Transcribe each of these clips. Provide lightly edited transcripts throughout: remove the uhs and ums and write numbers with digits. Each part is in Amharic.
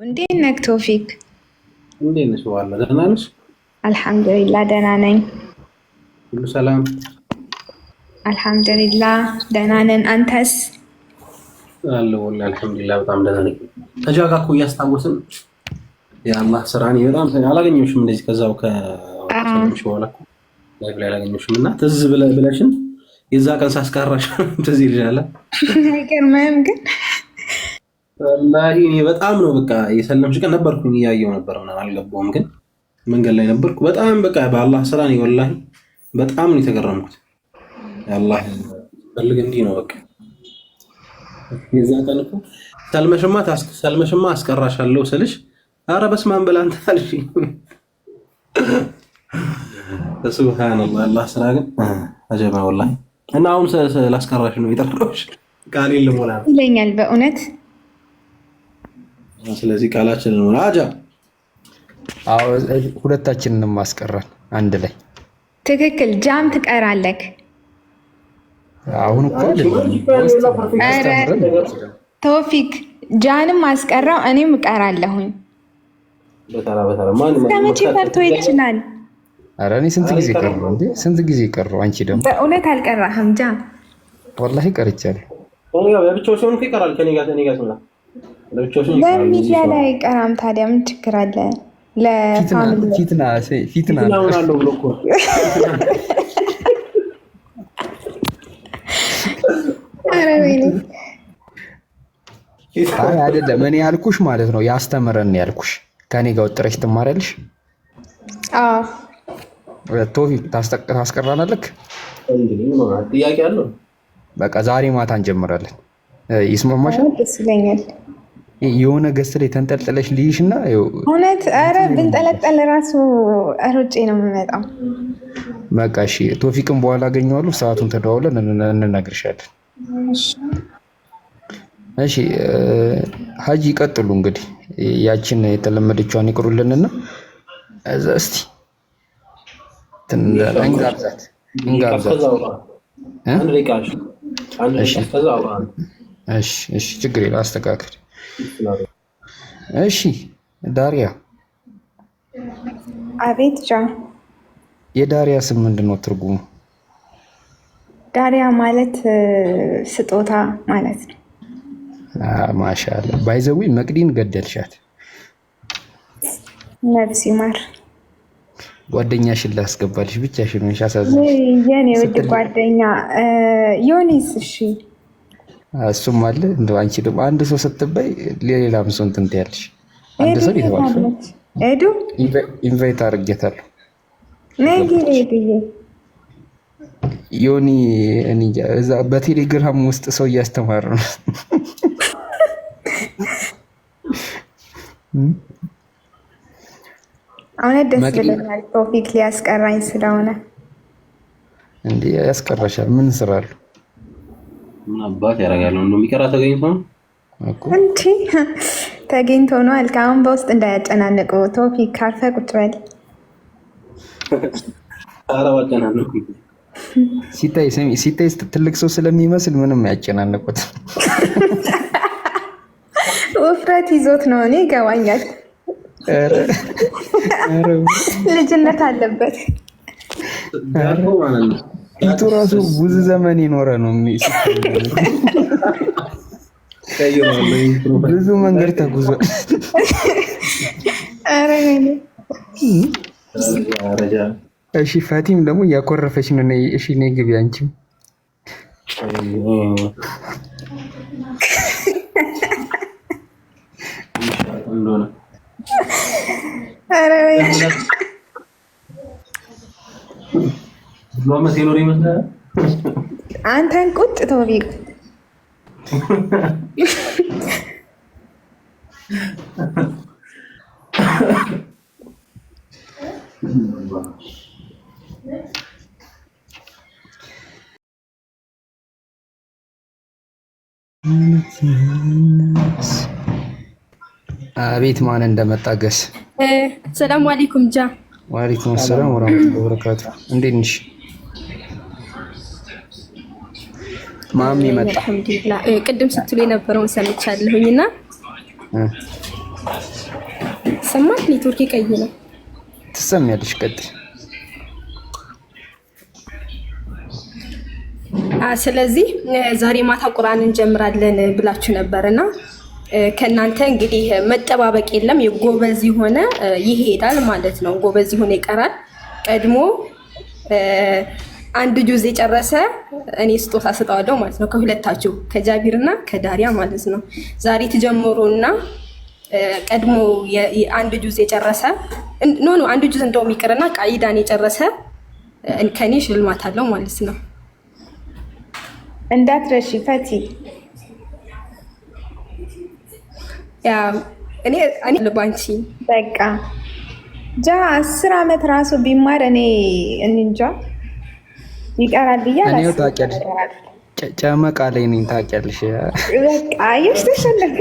እንዴት ነህ ቶፊክ? እንዴት ነሽ? ዋላ ደህና ነሽ? አልሐምዱሊላህ ደህና ነኝ። ሁሉ ሰላም? አልሐምዱሊላህ ደህና ነን። አንተስ? አለሁ ወላ አልሐምዱሊላህ በጣም ደህና ነኝ። ከጃጋ እኮ እያስታወስን የአላህ ስራ እኔ በጣም አላገኘሁሽም። እንደዚህ ከዛው ከሰለምሽ በኋላ እኮ ላይፍ ላይ አላገኘሁሽም እና ትዝ ብለሽን የዛ ቀን ሳስቀራሽ ትዝ ይልሻል። አይገርምህም ግን ወላሂ እኔ በጣም ነው በቃ የሰለምሽ ቀን ነበርኩኝ እያየሁ ነበር ምናምን አልገባሁም፣ ግን መንገድ ላይ ነበርኩ። በጣም በቃ በአላህ ስራ እኔ ወላሂ በጣም ነው የተገረምኩት። የአላህ ፈልግ እንዲህ ነው በቃ የዛ ቀን እኮ ሰልመሽማ አስቀራሻለሁ ስልሽ ኧረ በስመ አብ በል አንተ አልሽኝ። ሱብሃንአላህ አላህ ስራ ግን አጀባ ወላሂ። እና አሁን ስላስቀራሽ ነው የጠራሁሽ ቃሌን ልሞላ ይለኛል በእውነት። ስለዚህ ቃላችንን ሞላ አጃ። አዎ ሁለታችንንም ማስቀራን አንድ ላይ ትክክል። ጃም ትቀራለህ። አሁን እኮ ቶፊክ ጃንም አስቀራው እኔም እቀራለሁኝ። ከመቼ ፈርቶ ይችላል? ኧረ እኔ ስንት ጊዜ ቀረው እንዴ? ስንት ጊዜ ቀረው? አንቺ ደግሞ በእውነት አልቀራህም? ጃም ወላሂ ቀርቻለሁ። ለብቻው ሲሆን ይቀራል። ከኔ ጋር በሚዲያ ላይ አይቀራም። ታዲያ ምን ችግር አለ? ፊትና አለው ብሎ እኮ አይ አይደለም፣ እኔ ያልኩሽ ማለት ነው ያስተምረን ያልኩሽ። ከኔ ጋር ወጥረሽ ትማሪያለሽ። አዎ ቶፊክ ታስቀራናለክ። ጥያቄ አለው። በቃ ዛሬ ማታ እንጀምራለን። ይስማማሻል? ደስ ይለኛል። የሆነ ገስት ላይ ተንጠልጥለሽ ልይሽና እውነት። ኧረ ብንጠለጠል ራሱ ሮጬ ነው የምመጣው። በቃ እሺ፣ ቶፊክን በኋላ አገኘዋለሁ። ሰዓቱን ተደዋውለን እንነግርሻለን። እሺ ሀጂ ይቀጥሉ እንግዲህ። ያችን የተለመደችዋን ይቅሩልንና እዛ እስቲ እንጋብዛት። እሺ ችግር የለም አስተካክል። እሺ ዳሪያ። አቤት ጃ። የዳሪያ ስም ምንድን ነው ትርጉሙ? ዳሪያ ማለት ስጦታ ማለት ነው። ማሻአላ። ባይዘዊ መቅዲን ገደልሻት። ነፍስ ይማር። ጓደኛሽን ላስገባልሽ ብቻሽን ሆነሽ አሳዝነሽ። የኔ ውድ ጓደኛ ዮኒስ። እሺ እሱም አለ። እንደው አንቺ ደግሞ አንድ ሰው ስትባይ ሌላም ሰው እንትን ትያለሽ። አንድ ሰው ይተዋል። ኤዱ ኢንቫይት አድርጌታለሁ። ነጊ ኤዱዬ። ዮኒ እዛ በቴሌግራም ውስጥ ሰው እያስተማረ ነው። እውነት ደስ ብሎኛል ቶፊክ ሊያስቀራኝ ስለሆነ። እንዴ ያስቀራሻል? ምን ስራ አለው? ምን አባት ያደርጋል? እንደው የሚቀራ ተገኝቶ ነው እኮ እንዴ? ተገኝቶ ነው አልክ። አሁን በውስጥ እንዳያጨናንቁ ቶፊክ፣ ካርፈ ቁጭ በል። ኧረ ባጨናንቁ። ሲታይ ትልቅ ሰው ስለሚመስል ምንም ያጨናንቁት። ውፍረት ይዞት ነው። እኔ ይገባኛል። ልጅነት አለበት። ፊቱ ራሱ ብዙ ዘመን የኖረ ነው። ብዙ መንገድ ተጉዟል። እሺ ፋቲም ደግሞ እያኮረፈች ነው። እሺ ነይ ግቢ አንቺም። አንተን ቁጭ ቶፊክ። አቤት ማን እንደመጣ ገስ። ሰላም አለይኩም ጃ። ወአለይኩም ሰላም ወራህመቱላሂ ወበረካቱ። እንዴት ነሽ? ማሚ መጣ። አልሐምዱሊላህ ቅድም ስትሉ የነበረውን ሰምቻለሁኝና ሰማት ኔትወርክ ቀይ ነው። ትሰሚያለሽ? ቀጥይ። ስለዚህ ዛሬ ማታ ቁርአን እንጀምራለን ብላችሁ ነበርና ከናንተ እንግዲህ መጠባበቅ የለም። የጎበዝ የሆነ ይሄዳል ማለት ነው። ጎበዝ የሆነ ይቀራል። ቀድሞ አንድ ጁዝ የጨረሰ እኔ ስጦታ ሰጣዋለሁ ማለት ነው። ከሁለታችሁ ከጃቢርና ከዳሪያ ማለት ነው። ዛሬ ትጀምሩና ቀድሞ አንድ ጁዝ የጨረሰ ኖ አንድ ጁዝ እንደውም ይቅርና ቃይዳን የጨረሰ ከኔ ሽልማት አለው ማለት ነው። እንዳትረሺ ፈቲ። ያ እኔ ልባንቺ በቃ ጃ 10 ዓመት ራሱ ቢማር እኔ እንጃ ይቀራል ብዬ እኔው ታውቂያለሽ፣ ጨመቃ ላይ ነኝ ታውቂያለሽ። በቃ አየሽ ተሸነፈ።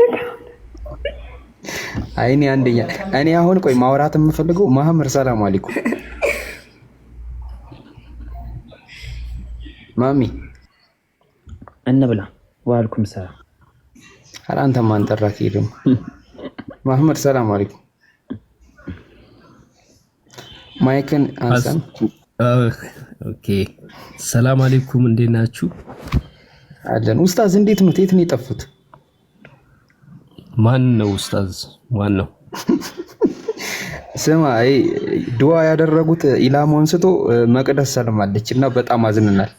አይኔ አንደኛ እኔ አሁን ቆይ ማውራት የምፈልገው መሐመድ ሰላም አለይኩም ማሚ እንብላ። ወአለይኩም ሰላም። ኧረ አንተ ማን ጠራክ? ይደም መሐመድ ሰላም አለይኩም ማይክን አንሳን። ኦኬ ሰላም አለይኩም፣ እንዴት ናችሁ? አለን። ኡስታዝ እንዴት ነው? የት ነው የጠፉት? ማን ነው ኡስታዝ? ማን ነው? ስማ ዱዓ ያደረጉት ኢላማውን ስቶ መቅደስ ሰልማለች እና በጣም አዝነናል።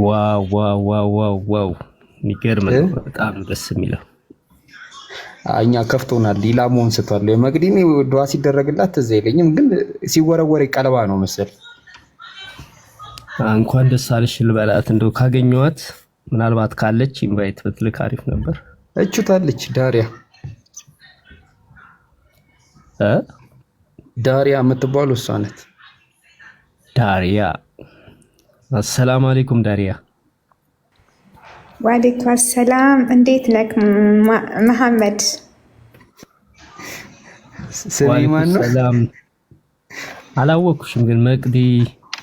ዋው ዋው ዋው ዋው የሚገርም ነው። በጣም ደስ የሚለው እኛ ከፍቶናል። ኢላማውን ስቷል። የመቅዲኒ ዱዓ ሲደረግላት ትዝ አይለኝም፣ ግን ሲወረወር ቀለባ ነው መሰል። እንኳን ደስ አለሽ ልበላት እንደው ካገኘኋት፣ ምናልባት ካለች ኢንቫይት ብትልክ አሪፍ ነበር። እቹታለች ዳሪያ የምትባለው እሷ ናት። ዳሪያ አሰላሙ አለይኩም ዳሪያ። ወአለይኩም ሰላም። እንዴት ነክ መሐመድ? ስሚ ማን ነው? ሰላም አላወኩሽም፣ ግን መቅዲ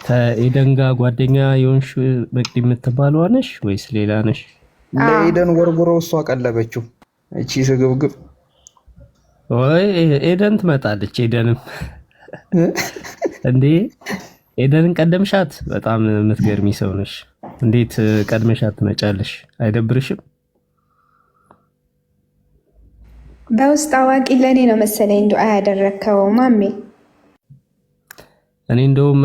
ከኤደን ጋር ጓደኛ የሆንሽ መቅዲ የምትባለው ነሽ ወይስ ሌላ ነሽ? ለኤደን ወርጉሮ እሷ ቀለበችው። እቺ ስግብግብ ወይ ኤደን ትመጣለች። ኤደንም እንዴ ኤደንን ቀደምሻት? በጣም የምትገርሚ ሰው ነሽ። እንዴት ቀድመሻት ትመጫለሽ? አይደብርሽም? በውስጥ አዋቂ ለኔ ነው መሰለኝ ዱዓ ያደረከው ማሜ። እኔ እንደውም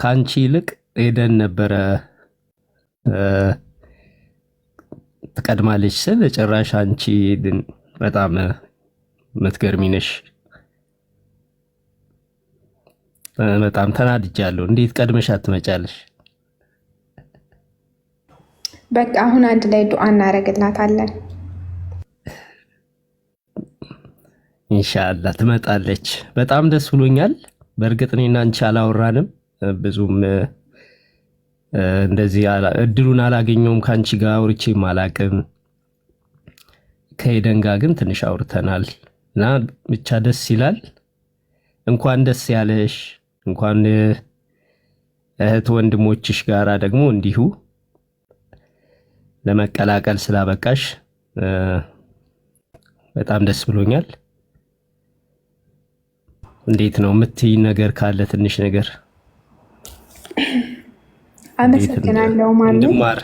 ካንቺ ይልቅ ኤደን ነበረ ትቀድማለች ስል ጭራሽ አንቺ በጣም የምትገርሚ ነሽ። በጣም ተናድጃለሁ። እንዴት ቀድመሻት ትመጫለሽ? በቃ አሁን አንድ ላይ ዱዓ እናደርግላታለን። ኢንሻአላህ ትመጣለች። በጣም ደስ ብሎኛል። በእርግጥ እኔና አንቺ አላወራንም ብዙም እንደዚህ እድሉን አላገኘውም። ካንቺ ጋር አውርቼም አላቅም። ከኤደን ጋር ግን ትንሽ አውርተናል እና ብቻ ደስ ይላል። እንኳን ደስ ያለሽ። እንኳን እህት ወንድሞችሽ ጋራ ደግሞ እንዲሁ ለመቀላቀል ስላበቃሽ በጣም ደስ ብሎኛል። እንዴት ነው የምትይ ነገር ካለ ትንሽ ነገር? አመሰግናለሁ ማሚ። እንድማር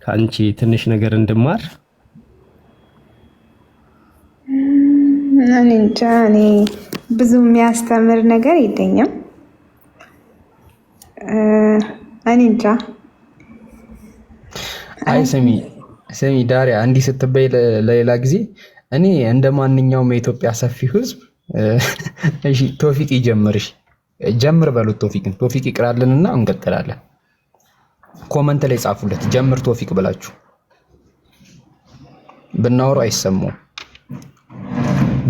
ካንቺ ትንሽ ነገር እንድማር። እኔ እንጃ፣ እኔ ብዙ የሚያስተምር ነገር የለኝም። እኔ እንጃ። አይ ስሚ ዳሪያ፣ እንዲህ ስትበይ ለሌላ ጊዜ እኔ እንደ ማንኛውም የኢትዮጵያ ሰፊ ህዝብ እሺ ቶፊቅ ይጀምርሽ ጀምር በሉት። ቶፊቅ ይቅራልንና እንቀጥላለን። ኮመንት ላይ ጻፉለት ጀምር ቶፊቅ ብላችሁ ብናወራው አይሰማው።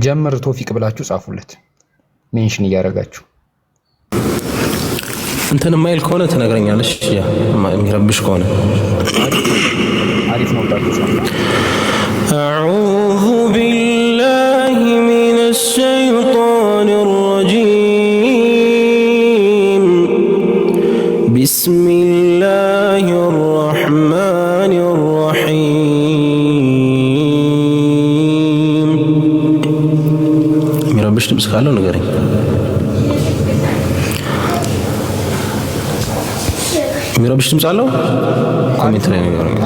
ጀምር ቶፊቅ ብላችሁ ጻፉለት ሜንሽን እያደረጋችሁ። እንትን ማይል ከሆነ ትነግረኛለሽ። ያ የሚረብሽ ከሆነ አሪፍ ነው ብላችሁ ጻፉ። አዑዙ ቢላሂ ሚነሽ ሸይጣኒር ረጂም ቢስሚላሂር ረሕማኒር ረሒም የሚረብሽ ድምጽ ካለው ንገረኝ። የሚረብሽ ድምጽ አለው? ኮሜንት ላይ ንገረኝ።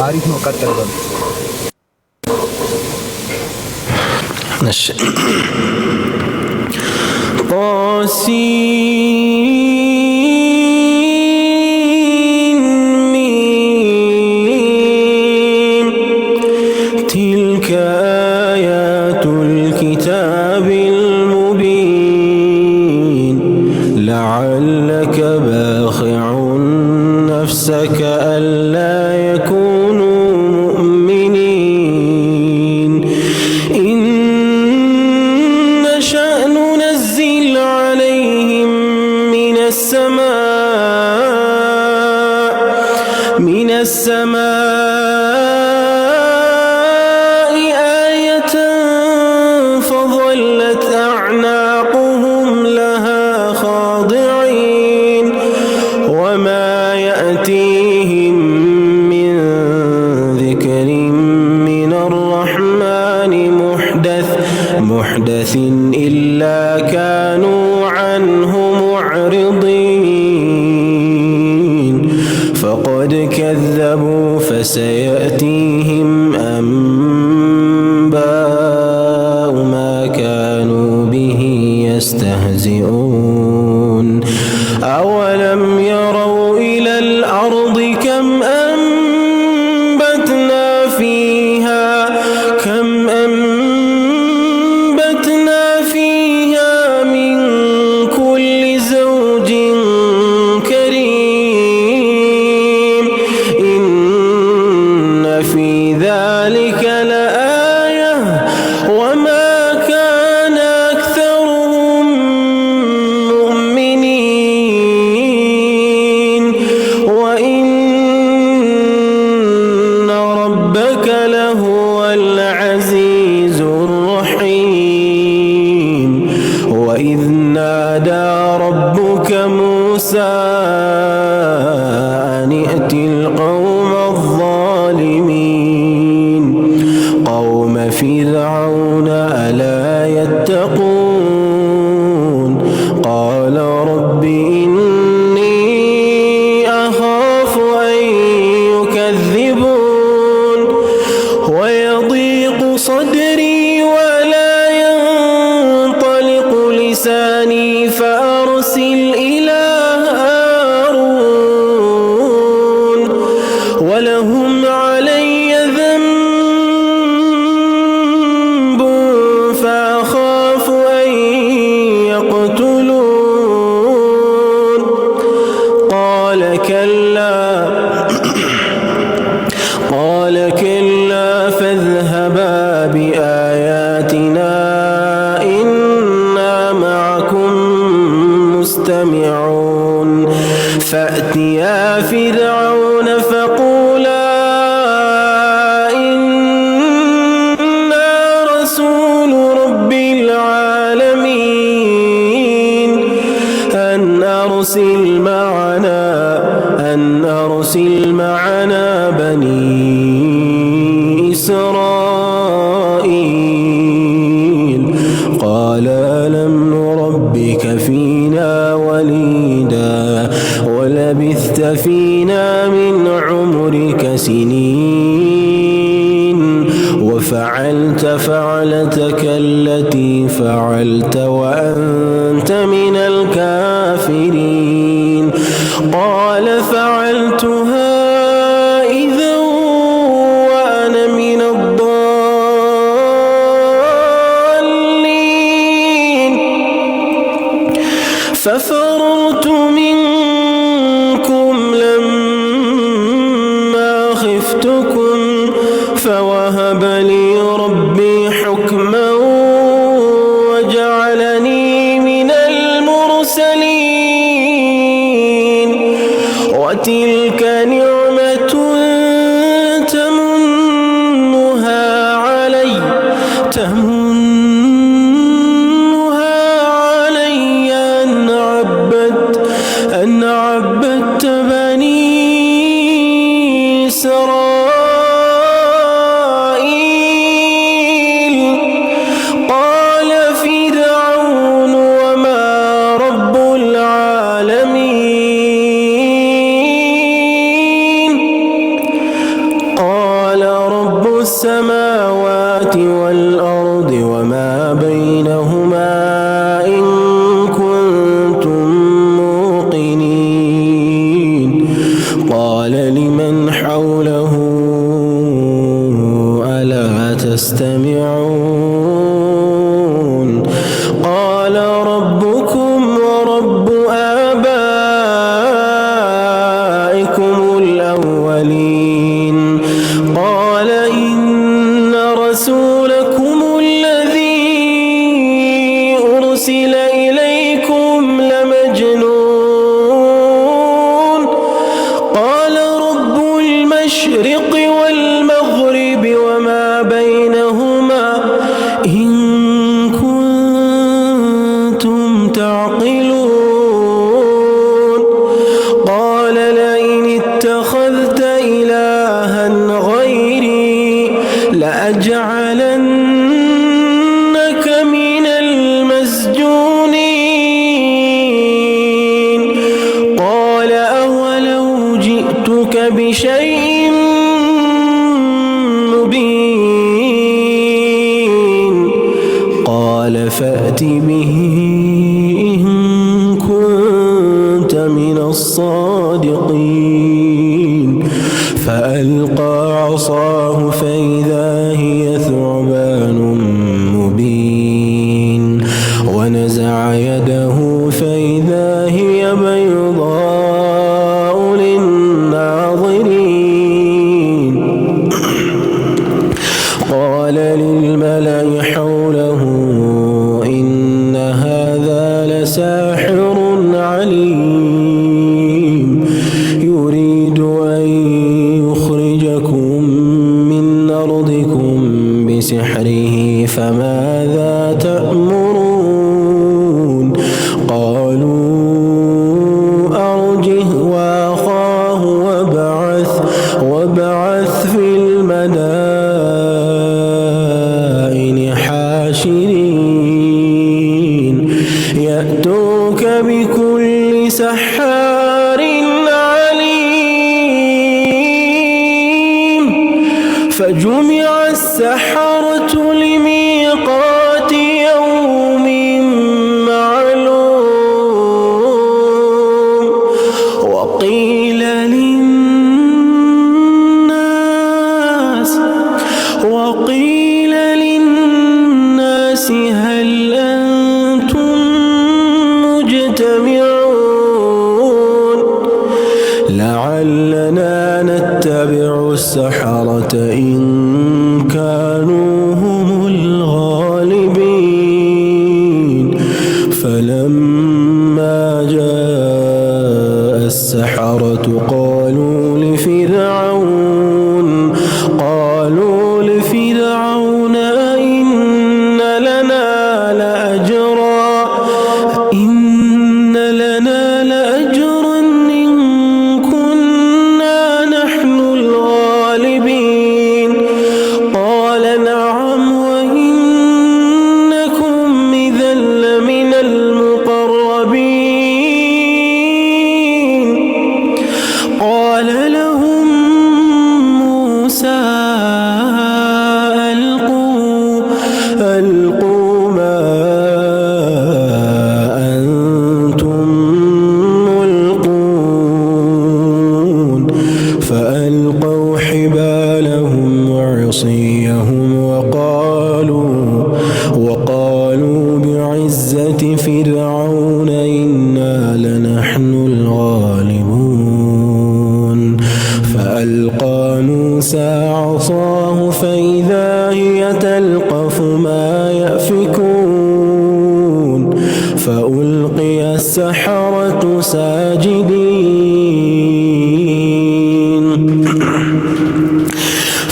አሪፍ ነው። ቀጥል በሉ። እሺ ኦሲ نفسك ألا يكونوا مؤمنين إن نشأ ننزل عليهم من السماء آية فظلت أعناقهم لها خاضعين وما يأتيهم من ذكر من الرحمن محدث إلا كانوا عنه معرضين فقد كذبوا فسيأتيهم أنباء ما كانوا به يستهزئون أولم يروا إلى الأرض كم أنبتنا فيها من كل زوج كريم إن في ذلك لآية وما كان أكثرهم مؤمنين وإن ربك لهو العزيز الرحيم وإذ نادى ربك موسى أن ائت القوم الظالمين قوم فرعون ألا يتقون قال رب إني أخاف أن يكذبون ويضيق صدري ولا ينطلق لساني فأرسل إلى هارون ولهم علي ذنب فأخاف أن يقتلون قال كلا فاذهبا بآياتنا إنا معكم مستمعون فأتيا فرعون فقولا إنا رسول رب العالمين أن أرسل معنا بني إسرائيل قال ألم نربك فينا وليدا ولبثت فينا من عمرك سنين وفعلت فعلتك التي فعلت وأنت من الكافرين قال فعلتها إذا وأنا من الضالين ففررت منكم لما خفتكم فوهب لي ربي حكما وجعلني من المرسلين وتلك نعمة تمنها علي أن عبدت بني إسرائيل قال لمن حوله ألا تستمعون قال ربكم ورب آبائكم الأولين قال إن رسولكم الذي أرسل إليكم لمجنون قال رب المشرق والمغرب وما بينهما إن كنتم تعقلون قال لئن اتخذت إلها غيري لأجعلنك من المسجونين قال أولو جئتك بشيء مبين قال فأت به إن كنت من الصادقين فألقى عصاه فإذا هي ثعبان مبين ونزع يده فإذا هي بيضاء للناظرين قال للملأ حوله إن هذا لساحر عليم يريد أن يخرجكم من أرضكم بسحره فماذا تأمرون قالوا أرجه وأخاه وابعث في المدائن حاشرين يأتوك بكل سحار عليم فجمع السحرة لميقات يوم معلوم وقيل للناس هل أنتم مجتمعون لعلنا نتبع السحرة إن كانوا هم الغالبين فلما جاء السحرة قالوا لفرعون إن لنا لأجرا إن كنا نحن الغالبين قال نعم وإنكم إذا لمن المقربين قال لهم موسى ألقوا ما أنتم ملقون فألقوا حبالهم وعصيهم وقالوا بعزة فرعون إنا لنحن الغالبون فألقى موسى عصاه فإذا هي تلقف ما يأفكون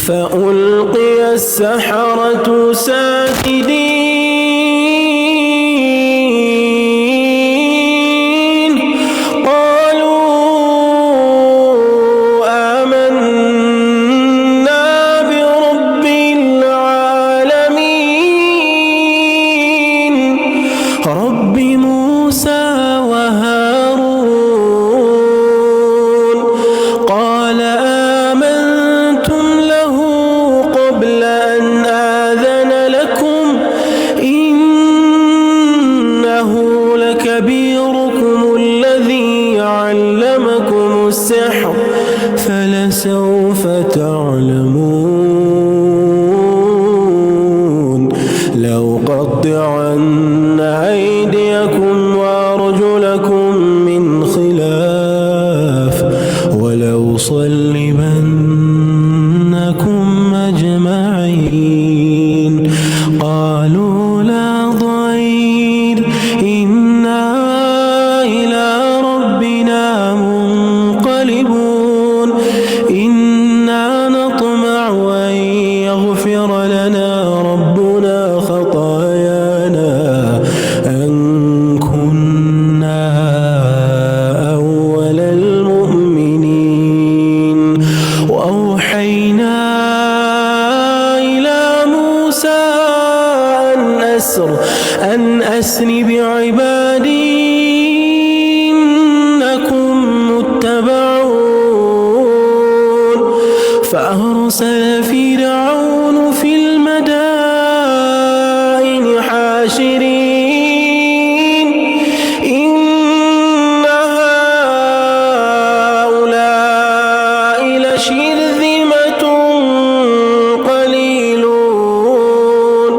فألقي السحرة ساجدين قالوا آمنا برب العالمين رب موسى وهارون قال آمنتم له قبل أن السحر فلسوف تعلمون لأقطعن أيديكم وأرجلكم من خلاف ولأصلبنكم أجمعين قالوا لا ضير إنا إلى ربنا منقلبون إنا نطمع أن يغفر لنا ربنا خطايانا أن كنا أول المؤمنين وأوحينا إلى موسى أن أسر بعبادي إنكم متبعون فأرسل فرعون في المدائن حاشرين إن هؤلاء لشرذمة قليلون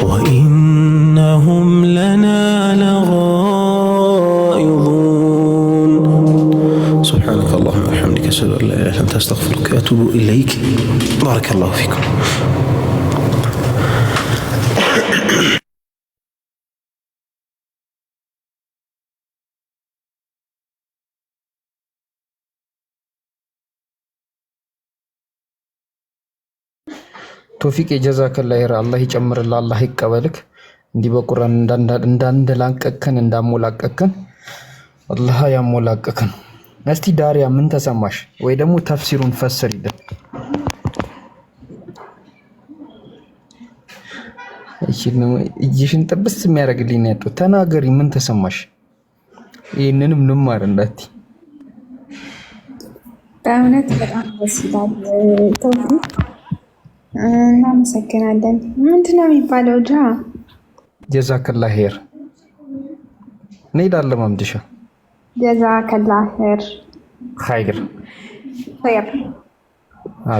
وإنهم لنا لغائظون سبحانك اللهم وبحمدك أشهد أن لا إله إلا أنت أستغفرك وأتوب إليك بارك الله فيكم. ቶፊቅ የጀዛከላ ኸይር አላህ ይጨምርልህ፣ አላህ ይቀበልክ። እንዲህ በቁርአን እንዳንደላቀቅከን እንዳሞላቀቅከን አላህ ያሞላቀቅከን። እስቲ ዳሪያ ምን ተሰማሽ? ወይ ደግሞ ተፍሲሩን ፈስሪልን። እጅሽን ጥብስ የሚያደርግልኝ ነው ያጡት። ተናገሪ፣ ምን ተሰማሽ? ይህንንም እንማር እንዳት በእውነት በጣም ደስ ይላል። ቶፊቅ እናመሰግናለን። ምንድን ነው የሚባለው? ጀዛከላ ኸይር እንሄዳለን። ማምድሻ ጀዛከላ ኸይር ኸይር። ኸይር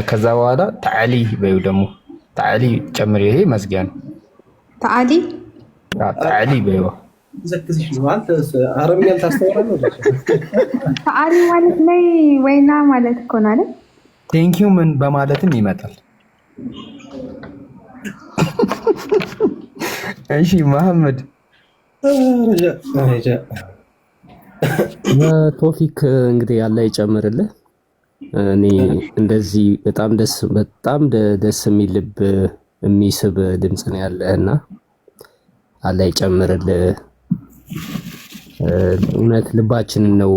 ከዛ በኋላ ተዓሊ በይው ደግሞ ተዓሊ ጨምሪ። ይሄ መዝጊያ ነው። ተዓሊ ተዓሊ በይው። ዘክዝሽ ነው አንተ አረብኛ ታስተምራለህ። ተዓሊ ማለት ላይ ወይና ማለት እኮ ነው አይደል? ቴንኪው ምን በማለትም ይመጣል። እሺ መሐመድ ቶፊክ እንግዲህ አላህ ይጨምርልህ። እኔ እንደዚህ በጣም ደስ የሚል ልብ የሚስብ ድምፅ ነው ያለህና አላህ ይጨምርልህ። እውነት ልባችንን ነው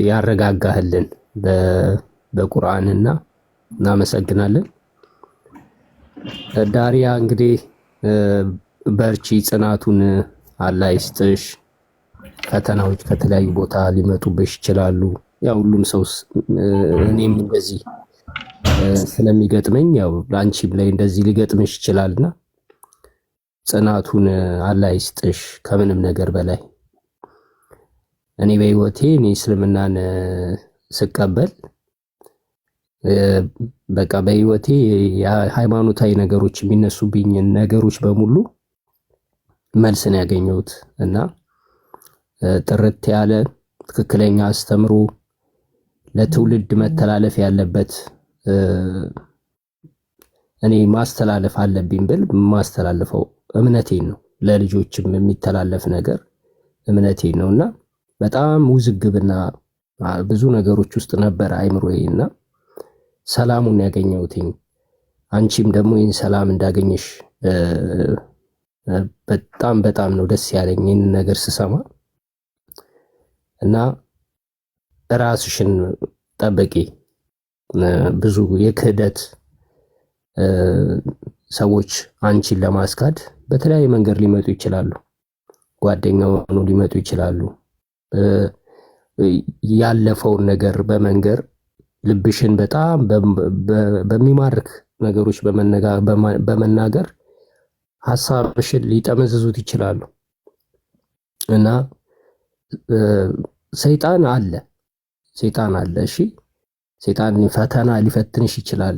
ያረጋጋህልን በቁርአንና እናመሰግናለን። ዳሪያ እንግዲህ በርቺ፣ ጽናቱን አላህ ይስጥሽ። ፈተናዎች ከተለያዩ ቦታ ሊመጡብሽ ይችላሉ። ያው ሁሉም ሰው እኔም እንደዚህ ስለሚገጥመኝ ያው ላንቺም ላይ እንደዚህ ሊገጥምሽ ይችላልና ጽናቱን አላህ ይስጥሽ። ከምንም ነገር በላይ እኔ በህይወቴ እስልምናን ስቀበል በቃ በህይወቴ ሃይማኖታዊ ነገሮች የሚነሱብኝ ነገሮች በሙሉ መልስን ያገኘሁት እና ጥርት ያለ ትክክለኛ አስተምሮ ለትውልድ መተላለፍ ያለበት እኔ ማስተላለፍ አለብኝ ብል ማስተላለፈው እምነቴን ነው። ለልጆችም የሚተላለፍ ነገር እምነቴን ነውና በጣም ውዝግብና ብዙ ነገሮች ውስጥ ነበር አይምሮዬና ሰላሙን ያገኘሁትኝ። አንቺም ደግሞ ይህን ሰላም እንዳገኘሽ በጣም ነው ደስ ያለኝ ይህን ነገር ስሰማ እና ራስሽን ጠብቂ። ብዙ የክህደት ሰዎች አንቺን ለማስካድ በተለያየ መንገድ ሊመጡ ይችላሉ። ጓደኛው ነው ሊመጡ ይችላሉ። ያለፈውን ነገር በመንገር ልብሽን በጣም በሚማርክ ነገሮች በመናገር ሐሳብሽን ሊጠመዝዙት ይችላሉ እና ሰይጣን አለ። ሰይጣን አለ። እሺ ሰይጣን ፈተና ሊፈትንሽ ይችላል።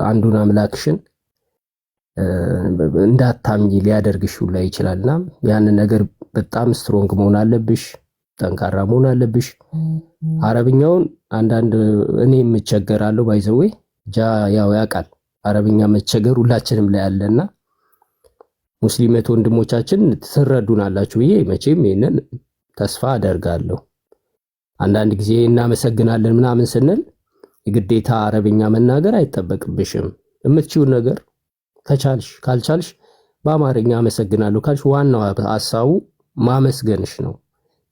አንዱን አምላክሽን እንዳታምኚ ሊያደርግሽ ሁላ ይችላልና ያንን ነገር በጣም ስትሮንግ መሆን አለብሽ፣ ጠንካራ መሆን አለብሽ። አረብኛውን አንዳንድ እኔ የምቸገራለሁ ባይዘዌ ያው ያውቃል አረብኛ መቸገር ሁላችንም ላይ አለና ሙስሊም ወንድሞቻችን ትረዱናላችሁ ብዬ መቼም ይሄንን ተስፋ አደርጋለሁ። አንዳንድ ጊዜ እናመሰግናለን ምናምን ስንል የግዴታ አረብኛ መናገር አይጠበቅብሽም። የምትችይው ነገር ከቻልሽ፣ ካልቻልሽ በአማርኛ አመሰግናለሁ ካልሽ ዋናው ሐሳቡ ማመስገንሽ ነው፣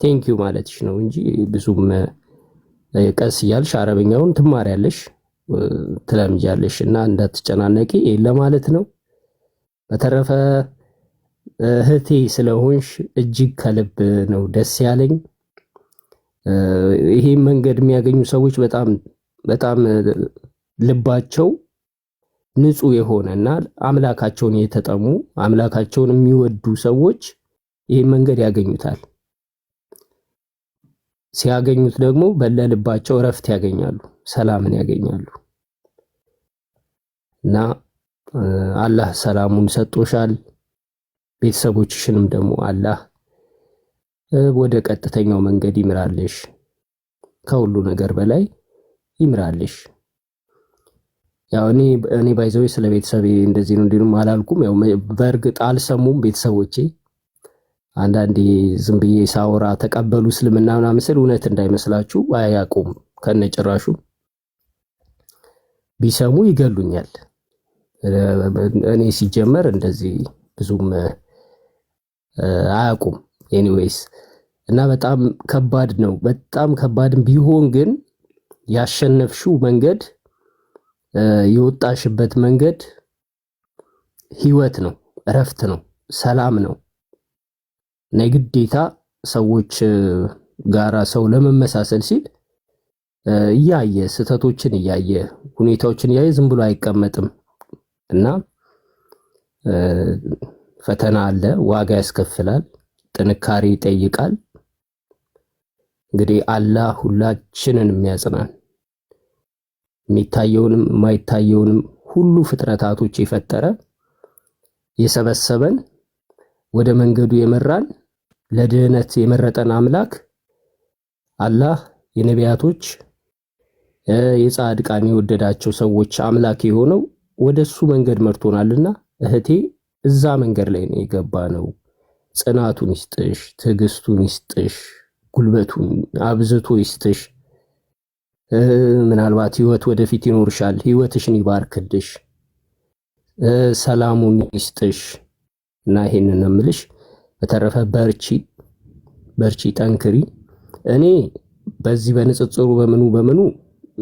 ቴንኪዩ ማለትሽ ነው እንጂ ብዙም ቀስ እያልሽ አረብኛውን ትማሪያለሽ፣ ትለምጃለሽ እና እንዳትጨናነቂ ለማለት ነው። በተረፈ እህቴ ስለሆንሽ እጅግ ከልብ ነው ደስ ያለኝ። ይሄ መንገድ የሚያገኙ ሰዎች በጣም ልባቸው ንጹህ የሆነና አምላካቸውን የተጠሙ አምላካቸውን የሚወዱ ሰዎች ይሄ መንገድ ያገኙታል። ሲያገኙት ደግሞ በለልባቸው እረፍት ያገኛሉ፣ ሰላምን ያገኛሉ እና አላህ ሰላሙን ሰጥቶሻል። ቤተሰቦችሽንም ደግሞ አላህ ወደ ቀጥተኛው መንገድ ይምራልሽ፣ ከሁሉ ነገር በላይ ይምራልሽ። ያው እኔ ባይዘው ስለ ቤተሰቤ እንደዚህ ነው እንዲሉም አላልኩም። ያው በእርግጥ አልሰሙም ቤተሰቦቼ። አንዳንዴ ዝም ብዬ ሳወራ ተቀበሉ እስልምና ምናምን ስል እውነት እንዳይመስላችሁ አያውቁም። ከነጭራሹ ቢሰሙ ይገሉኛል። እኔ ሲጀመር እንደዚህ ብዙም አያውቁም። ኤኒዌይስ እና በጣም ከባድ ነው። በጣም ከባድም ቢሆን ግን ያሸነፍሽው መንገድ የወጣሽበት መንገድ ህይወት ነው፣ እረፍት ነው፣ ሰላም ነው። እና ግዴታ ሰዎች ጋራ ሰው ለመመሳሰል ሲል እያየ ስህተቶችን እያየ ሁኔታዎችን እያየ ዝም ብሎ አይቀመጥም እና ፈተና አለ፣ ዋጋ ያስከፍላል፣ ጥንካሬ ይጠይቃል። እንግዲህ አላህ ሁላችንን የሚያጽናን የሚታየውንም የማይታየውንም ሁሉ ፍጥረታቶች የፈጠረ የሰበሰበን ወደ መንገዱ የመራን ለድህነት የመረጠን አምላክ አላህ የነቢያቶች የጻድቃን የወደዳቸው ሰዎች አምላክ የሆነው ወደሱ መንገድ መርቶናልና እህቴ እዛ መንገድ ላይ ነው የገባ ነው። ጽናቱን ይስጥሽ፣ ትዕግስቱን ይስጥሽ፣ ጉልበቱን አብዝቶ ይስጥሽ። ምናልባት ህይወት ወደፊት ይኖርሻል፣ ህይወትሽን ይባርክልሽ፣ ሰላሙን ይስጥሽ እና ይሄንን እምልሽ። በተረፈ በርቺ፣ ጠንክሪ። እኔ በዚህ በንጽጽሩ በምኑ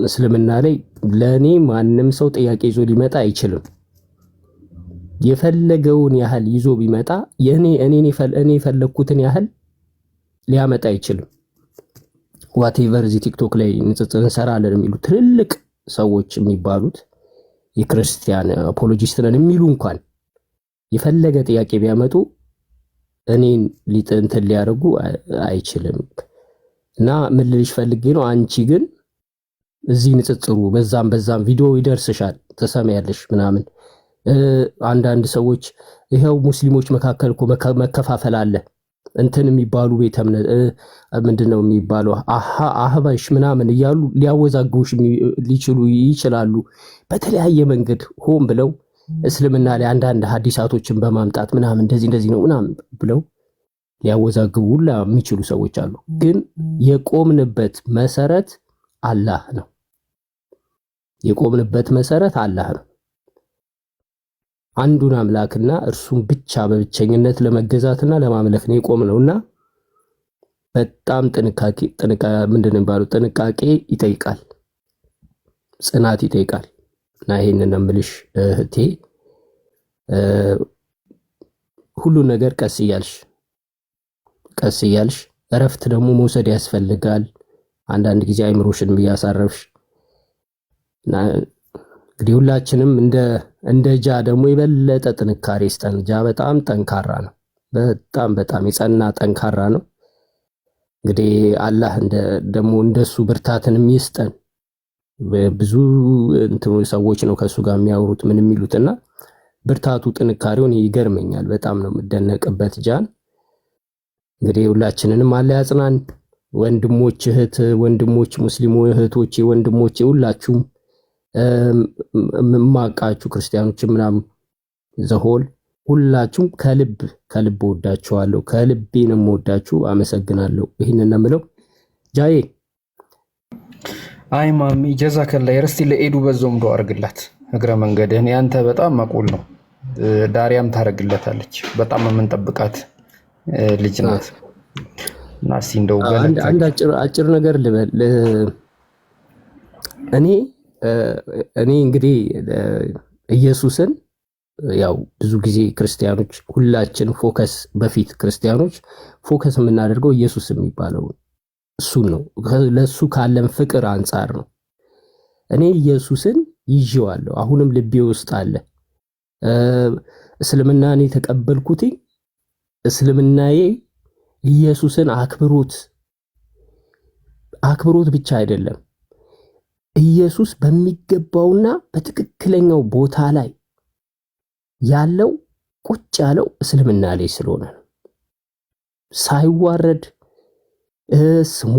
እስልምና ላይ ለኔ ማንም ሰው ጥያቄ ይዞ ሊመጣ አይችልም። የፈለገውን ያህል ይዞ ቢመጣ እኔ የፈለኩትን ያህል ሊያመጣ አይችልም። ዋቴቨር እዚህ ቲክቶክ ላይ ንጽጽር እንሰራለን የሚሉ ትልልቅ ሰዎች የሚባሉት የክርስቲያን አፖሎጂስት ነን የሚሉ እንኳን የፈለገ ጥያቄ ቢያመጡ እኔን እንትን ሊያደርጉ አይችልም። እና ምን ልልሽ ፈልጌ ነው፣ አንቺ ግን እዚህ ንጽጽሩ በዛም ቪዲዮ ይደርስሻል፣ ትሰሚያለሽ ምናምን። አንዳንድ ሰዎች ይሄው ሙስሊሞች መካከል እኮ መከፋፈል አለ እንትን የሚባሉ ቤተ እምነት ምንድነው የሚባለው አህባሽ ምናምን እያሉ ሊያወዛግቡሽ ሊችሉ ይችላሉ። በተለያየ መንገድ ሆን ብለው እስልምና ላይ አንዳንድ ሐዲሳቶችን በማምጣት ምናምን እንደዚህ ነው ምናምን ብለው ሊያወዛግቡ ሁላ የሚችሉ ሰዎች አሉ። ግን የቆምንበት መሰረት አላህ ነው። የቆምንበት መሰረት አላህ ነው። አንዱን አምላክና እርሱን ብቻ በብቸኝነት ለመገዛትና ለማምለክ ነው የቆምነውና በጣም ጥንቃቄ ይጠይቃል፣ ጽናት ይጠይቃል። እና ይሄንን እምልሽ እህቴ ሁሉ ነገር ቀስ እያልሽ እረፍት ደግሞ መውሰድ ያስፈልጋል። አንዳንድ ጊዜ አይምሮሽን ብያሳረፍሽ እና እንግዲህ ሁላችንም እንደ ጃ ደግሞ የበለጠ ጥንካሬ ይስጠን። ጃ በጣም ጠንካራ ነው። በጣም የጸና ጠንካራ ነው። እንግዲህ አላህ ደግሞ እንደሱ ብርታትን የሚስጠን ብዙ ሰዎች ነው ከሱ ጋር የሚያወሩት ምን የሚሉትና ብርታቱ ጥንካሬውን ይገርመኛል። በጣም ነው የምደነቅበት። ጃን እንግዲህ ሁላችንንም አለ ያጽናን። ወንድሞች ሙስሊሙ እህቶቼ ወንድሞቼ ሁላችሁም ማቃችሁ ክርስቲያኖች ምናምን ዘሆል ሁላችሁም ከልብ ወዳችኋለሁ። ከልቤ ነው የምወዳችሁ። አመሰግናለሁ። ይሄንን ነው የምለው። ጃዬ አይ ማሚ ጀዛከላ እስቲ ለኤዱ በዛውም ዱአ አድርግላት እግረ መንገድህን። ያንተ በጣም መቁል ነው። ዳሪያም ታረግለታለች። በጣም የምንጠብቃት ልጅ ናት። እና እስቲ እንደው አንድ አጭር ነገር ልበል። እኔ እንግዲህ ኢየሱስን ያው ብዙ ጊዜ ክርስቲያኖች ሁላችን ክርስቲያኖች ፎከስ የምናደርገው ኢየሱስ የሚባለው እሱን ነው። ለሱ ካለን ፍቅር አንጻር ነው። እኔ ኢየሱስን ይዤዋለሁ፣ አሁንም ልቤ ውስጥ አለ። እስልምናን የተቀበልኩት እስልምናዬ ኢየሱስን አክብሮት ብቻ አይደለም፣ ኢየሱስ በሚገባውና በትክክለኛው ቦታ ላይ ያለው ቁጭ ያለው እስልምና ላይ ስለሆነ ነው። ሳይዋረድ ስሙ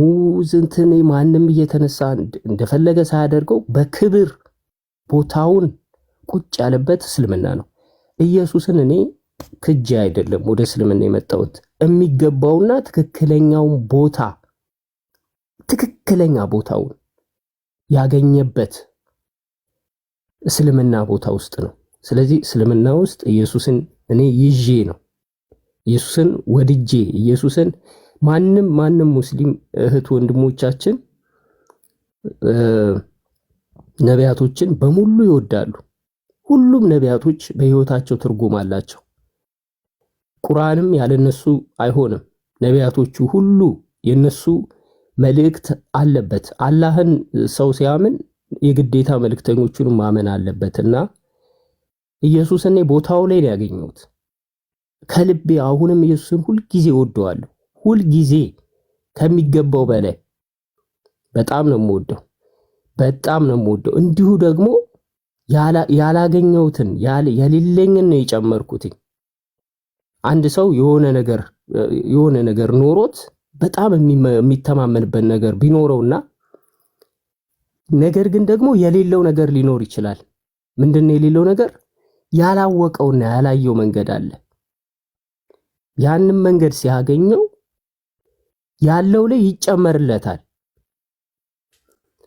ዝንተኔ ማንም እየተነሳ እንደፈለገ ሳያደርገው በክብር ቦታውን ቁጭ ያለበት እስልምና ነው። ኢየሱስን እኔ ክጄ አይደለም ወደ እስልምና የመጣሁት፣ የሚገባውና ትክክለኛ ቦታውን ያገኘበት እስልምና ቦታ ውስጥ ነው። ስለዚህ እስልምና ውስጥ ኢየሱስን እኔ ይዤ ነው፣ ኢየሱስን ወድጄ ኢየሱስን ማንም ሙስሊም እህት ወንድሞቻችን ነቢያቶችን በሙሉ ይወዳሉ። ሁሉም ነቢያቶች በህይወታቸው ትርጉም አላቸው። ቁርአንም ያለነሱ አይሆንም። ነቢያቶቹ ሁሉ የነሱ መልእክት አለበት። አላህን ሰው ሲያምን የግዴታ መልእክተኞቹን ማመን አለበትና ኢየሱስን ቦታው ላይ ነው ያገኘሁት ከልቤ። አሁንም ኢየሱስን ሁልጊዜ ወደዋለሁ፣ ሁልጊዜ ከሚገባው በላይ በጣም ነው የምወደው። እንዲሁ ደግሞ ያላገኘሁትን የሌለኝን ነው የጨመርኩት። አንድ ሰው የሆነ ነገር ኖሮት በጣም የሚተማመንበት ነገር ቢኖረውና ነገር ግን ደግሞ የሌለው ነገር ሊኖር ይችላል። ምንድነው የሌለው ነገር? ያላወቀውና ያላየው መንገድ አለ። ያንን መንገድ ሲያገኘው ያለው ላይ ይጨመርለታል።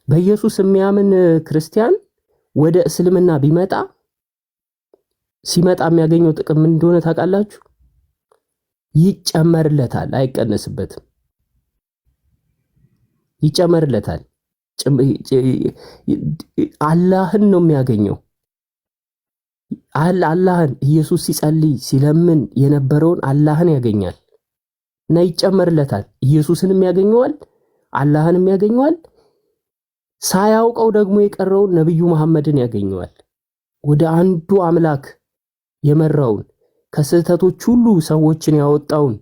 በኢየሱስ የሚያምን ክርስቲያን ወደ እስልምና ሲመጣ የሚያገኘው ጥቅም ምን እንደሆነ ታውቃላችሁ? ይጨመርለታል፣ አይቀነስበትም። ይጨመርለታል። አላህን ነው የሚያገኘው። አላህን ኢየሱስ ሲጸልይ ሲለምን የነበረውን አላህን ያገኛል እና ይጨመርለታል። ኢየሱስንም ያገኘዋል፣ አላህንም ያገኘዋል። ሳያውቀው ደግሞ የቀረውን ነብዩ መሐመድን ያገኘዋል። ወደ አንዱ አምላክ የመራውን ከስህተቶች ሁሉ ሰዎችን ያወጣውን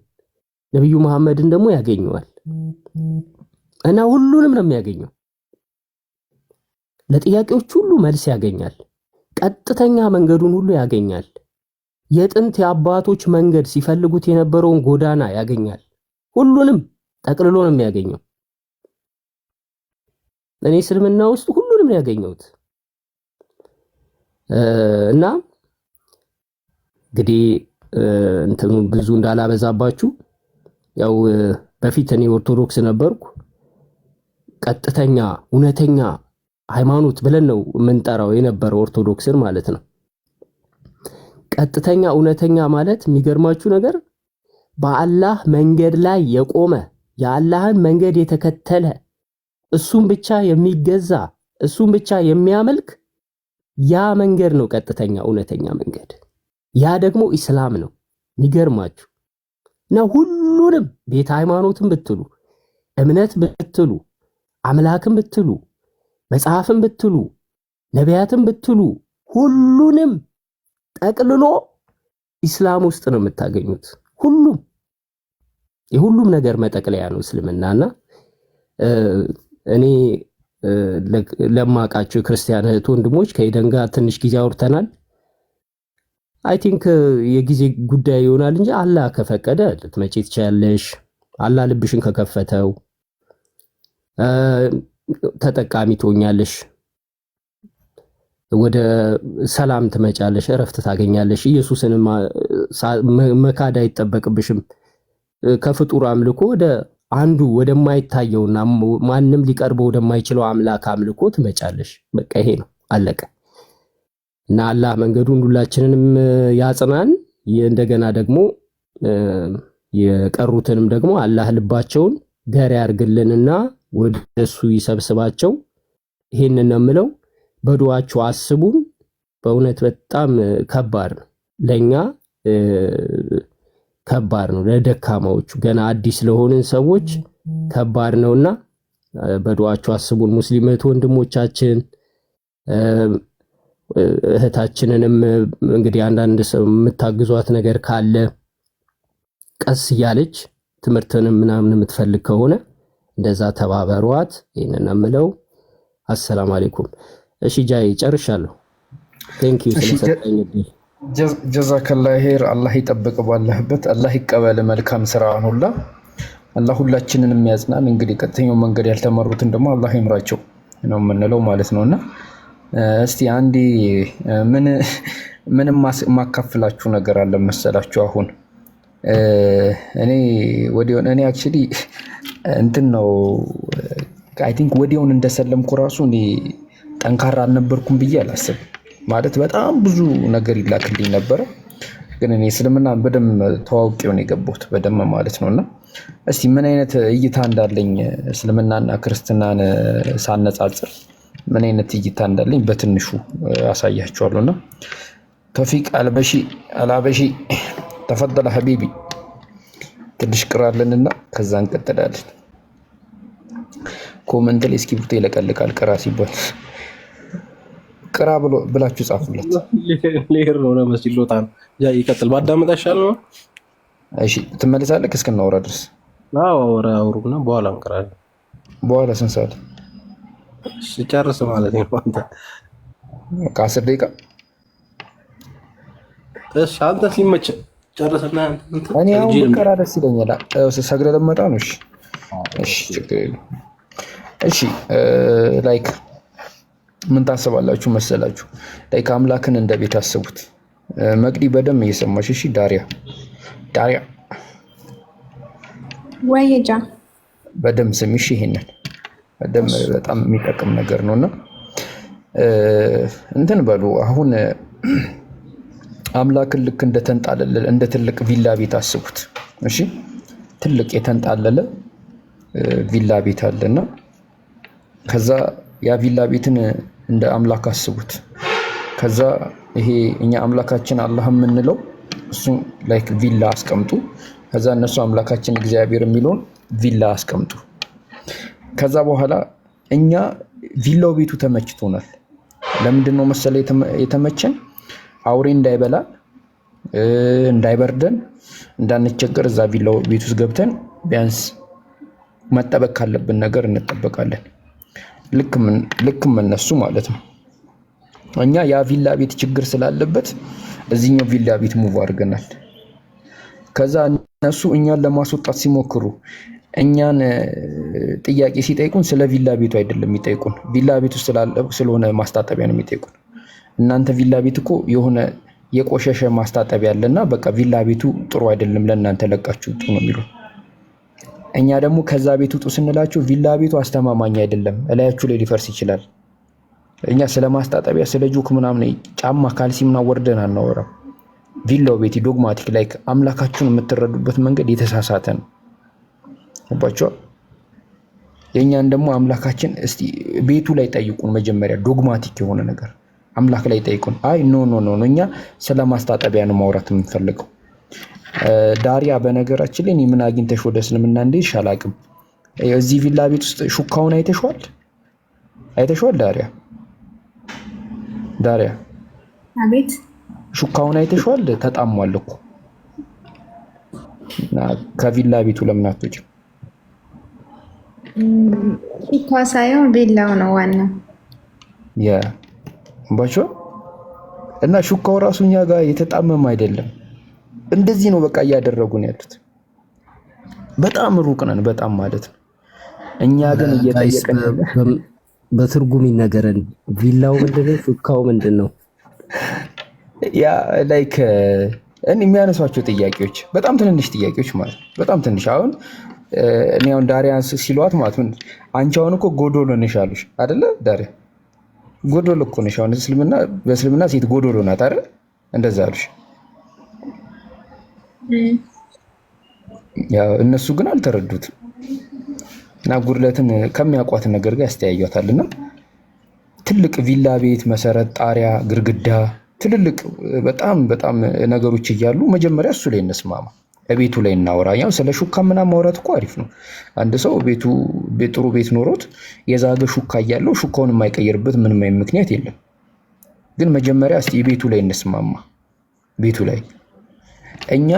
ነብዩ መሐመድን ደግሞ ያገኘዋል እና ሁሉንም ነው የሚያገኘው። ለጥያቄዎች ሁሉ መልስ ያገኛል። ቀጥተኛ መንገዱን ሁሉ ያገኛል። የጥንት የአባቶች መንገድ ሲፈልጉት የነበረውን ጎዳና ያገኛል። ሁሉንም ጠቅልሎ ነው የሚያገኘው። እኔ እስልምና ውስጥ ሁሉንም ነው ያገኘሁት እና እንግዲህ እንትኑ ብዙ እንዳላበዛባችሁ ያው በፊት እኔ ኦርቶዶክስ ነበርኩ። ቀጥተኛ እውነተኛ ሃይማኖት ብለን ነው የምንጠራው የነበረው ኦርቶዶክስን ማለት ነው። ቀጥተኛ እውነተኛ ማለት የሚገርማችሁ ነገር በአላህ መንገድ ላይ የቆመ የአላህን መንገድ የተከተለ እሱን ብቻ የሚገዛ እሱን ብቻ የሚያመልክ ያ መንገድ ነው ቀጥተኛ እውነተኛ መንገድ። ያ ደግሞ ኢስላም ነው። የሚገርማችሁ እና ሁሉንም ቤተ ሃይማኖትን ብትሉ እምነት ብትሉ አምላክን ብትሉ መጽሐፍን ብትሉ ነቢያትን ብትሉ ሁሉንም ጠቅልሎ ኢስላም ውስጥ ነው የምታገኙት። ሁሉም የሁሉም ነገር መጠቅለያ ነው እስልምናና እኔ ለማቃቸው ክርስቲያን እህት ወንድሞች ከኤደን ጋር ትንሽ ጊዜ አውርተናል። አይ ቲንክ የጊዜ ጉዳይ ይሆናል እንጂ አላህ ከፈቀደ ልትመጪ ትችያለሽ። አላህ ልብሽን ከከፈተው ተጠቃሚ ትሆኛለሽ። ወደ ሰላም ትመጫለሽ፣ እረፍት ታገኛለሽ። ኢየሱስን መካድ አይጠበቅብሽም። ከፍጡር አምልኮ ወደ አንዱ ወደማይታየውና ማንም ሊቀርበው ወደማይችለው አምላክ አምልኮ ትመጫለሽ። በቃ ይሄ ነው፣ አለቀ። እና አላህ መንገዱን ሁላችንንም ያጽናን። እንደገና ደግሞ የቀሩትንም ደግሞ አላህ ልባቸውን ገር ያርግልንና ወደሱ ይሰብስባቸው። ይሄንን ነው የምለው። በዱዓችሁ አስቡን። በእውነት በጣም ከባድ ነው ለኛ፣ ከባድ ነው ለደካማዎቹ፣ ገና አዲስ ለሆንን ሰዎች ከባድ ነውና በዱዓችሁ አስቡን። ሙስሊም ወንድሞቻችን እህታችንንም እንግዲህ አንዳንድ ሰው የምታግዟት ነገር ካለ ቀስ እያለች ትምህርትንም ምናምን የምትፈልግ ከሆነ እንደዛ ተባበሯት። ይሄንን አምለው። አሰላሙ አለይኩም። እሺ ጃይ ጨርሻለሁ። ቴንክ ዩ ስለሰጠኝ እድል። ጀዛከላህ ኸይር። አላህ ይጠብቅ ባለህበት፣ አላህ ይቀበል መልካም ስራን ሁላ። አላህ ሁላችንንም ያጽናን። እንግዲህ ቀጥተኛው መንገድ ያልተመሩትን ደግሞ አላህ ይምራቸው ነው የምንለው ማለት ነውና እስቲ አንዴ ምንም ማካፍላችሁ ነገር አለ መሰላችሁ። አሁን እኔ አክቹሊ እንትን ነው አይ ቲንክ ወዲያውን እንደሰለምኩ ራሱ እኔ ጠንካራ አልነበርኩም ብዬ አላስብም። ማለት በጣም ብዙ ነገር ይላክልኝ ነበረ፣ ግን እኔ እስልምና በደንብ ተዋውቄው ነው የገባሁት በደንብ ማለት ነውና እስቲ ምን አይነት እይታ እንዳለኝ እስልምናና ክርስትናን ሳነጻጽር ምን አይነት እይታ እንዳለኝ በትንሹ አሳያችኋለሁና ተውፊቅ አልአበሺ ተፈضل ሐቢቢ ትንሽ ቅራለንና ከዛ እንቀጥላለን። ኮመንት ላይ እስኪብርቶ ይለቀልቃል ቅራ ሲባል ቅራ ብላችሁ ጻፉለት። ሌር ነው ለመስጂድ ሎታ ነው ያ ይቀጥል። ባዳመጣሻል ነው እሺ ትመለሳለህ እስክናወራ ድረስ? አዎ አውሩና በኋላ እንቀራለን። በኋላ ስንት ሰዓት ጨርስ ማለት ነው አንተ? ከ10 ደቂቃ። እሺ አንተ ሲመች ጨርስና እኔ አሁን ብቀራ ደስ ይለኛል። ሰግደ ለመጣ ነው። እሺ ችግር የለም። እሺ ላይክ ምን ታስባላችሁ መሰላችሁ? ላይክ አምላክን እንደ ቤት አስቡት። መቅዲ በደም እየሰማሽ እሺ። ዳሪያ ወይጃ በደም ስሚሽ። ይሄንን በደም በጣም የሚጠቅም ነገር ነውና እንትን በሉ። አሁን አምላክን ልክ እንደተንጣለለ እንደ ትልቅ ቪላ ቤት አስቡት እሺ። ትልቅ የተንጣለለ ቪላ ቤት አለና ከዛ ያ ቪላ ቤትን እንደ አምላክ አስቡት። ከዛ ይሄ እኛ አምላካችን አላህ የምንለው እሱ ላይክ ቪላ አስቀምጡ። ከዛ እነሱ አምላካችን እግዚአብሔር የሚለውን ቪላ አስቀምጡ። ከዛ በኋላ እኛ ቪላው ቤቱ ተመችቶናል። ለምንድን ነው መሰለ የተመቸን? አውሬ እንዳይበላን፣ እንዳይበርደን፣ እንዳንቸገር እዛ ቪላው ቤት ውስጥ ቢያንስ መጠበቅ ካለብን ነገር እንጠበቃለን። ልክም እነሱ ማለት ነው። እኛ ያ ቪላ ቤት ችግር ስላለበት እዚህኛው ቪላ ቤት ሙቭ አድርገናል። ከዛ እነሱ እኛን ለማስወጣት ሲሞክሩ እኛን ጥያቄ ሲጠይቁን ስለ ቪላ ቤቱ አይደለም የሚጠይቁን፣ ቪላ ቤቱ ስለሆነ ማስታጠቢያ ነው የሚጠይቁን። እናንተ ቪላ ቤት እኮ የሆነ የቆሸሸ ማስታጠቢያ አለና በቃ ቪላ ቤቱ ጥሩ አይደለም ለእናንተ ለቃችሁ ውጡ ነው የሚሉን። እኛ ደግሞ ከዛ ቤት ውጡ ስንላችሁ ቪላ ቤቱ አስተማማኝ አይደለም፣ እላያችሁ ላይ ሊፈርስ ይችላል። እኛ ስለ ማስታጠቢያ ስለ ጆክ ምናምን ጫማ ካልሲ ምናምን ወርደን አናወራም። ቪላው ቤት ዶግማቲክ ላይክ አምላካችሁን የምትረዱበት መንገድ የተሳሳተ ነው። አባቻ የኛን ደግሞ አምላካችን እስቲ ቤቱ ላይ ጠይቁን። መጀመሪያ ዶግማቲክ የሆነ ነገር አምላክ ላይ ጠይቁን። አይ ኖ እኛ ስለ ማስታጠቢያ ነው ማውራት የምንፈልገው። ዳሪያ በነገራችን ላይ ምን አግኝተሽ ወደ እስልምና እንደሄድሽ አላውቅም። እዚህ ቪላ ቤት ውስጥ ሹካውን አይተሽዋል? ዳሪያ አቤት፣ ሹካውን አይተሽዋል? ተጣሟል እኮ ከቪላ ቤቱ ለምን አትወጪም? ሹካ ሳይሆን ቪላው ነው ዋናው። ያ ባቸው እና ሹካው ራሱ እኛ ጋር የተጣመመ አይደለም። እንደዚህ ነው በቃ እያደረጉን ያሉት። በጣም ሩቅ ነን፣ በጣም ማለት ነው። እኛ ግን እየጠየቀን በትርጉም ይነገረን። ቪላው ምንድነው? ሹካው ምንድነው? ያ ላይክ የሚያነሷቸው ጥያቄዎች በጣም ትንንሽ ጥያቄዎች ማለት ነው። በጣም ትንሽ አሁን እኔ አሁን ዳሪያን ሲሏት ማለት ነው አንቺ አሁን እኮ ጎዶሎ ነሽ አሉሽ አይደለ? ዳሪያ ጎዶሎ እኮ ነሽ አሁን በእስልምና ሴት ጎዶሎ ናት አይደል? እንደዛ አሉሽ። ያው እነሱ ግን አልተረዱትም እና ጉድለትን ከሚያውቋት ነገር ጋር ያስተያዩታልና ትልቅ ቪላ ቤት መሰረት፣ ጣሪያ፣ ግርግዳ ትልልቅ በጣም በጣም ነገሮች እያሉ መጀመሪያ እሱ ላይ እንስማማ፣ ቤቱ ላይ እናወራ። ያው ስለ ሹካ ምናምን ማውራት እኮ አሪፍ ነው። አንድ ሰው ጥሩ ቤት ኖሮት የዛገ ሹካ እያለው ሹካውን የማይቀይርበት ምንም አይነት ምክንያት የለም። ግን መጀመሪያ እስቲ ቤቱ ላይ እንስማማ። ቤቱ ላይ እኛ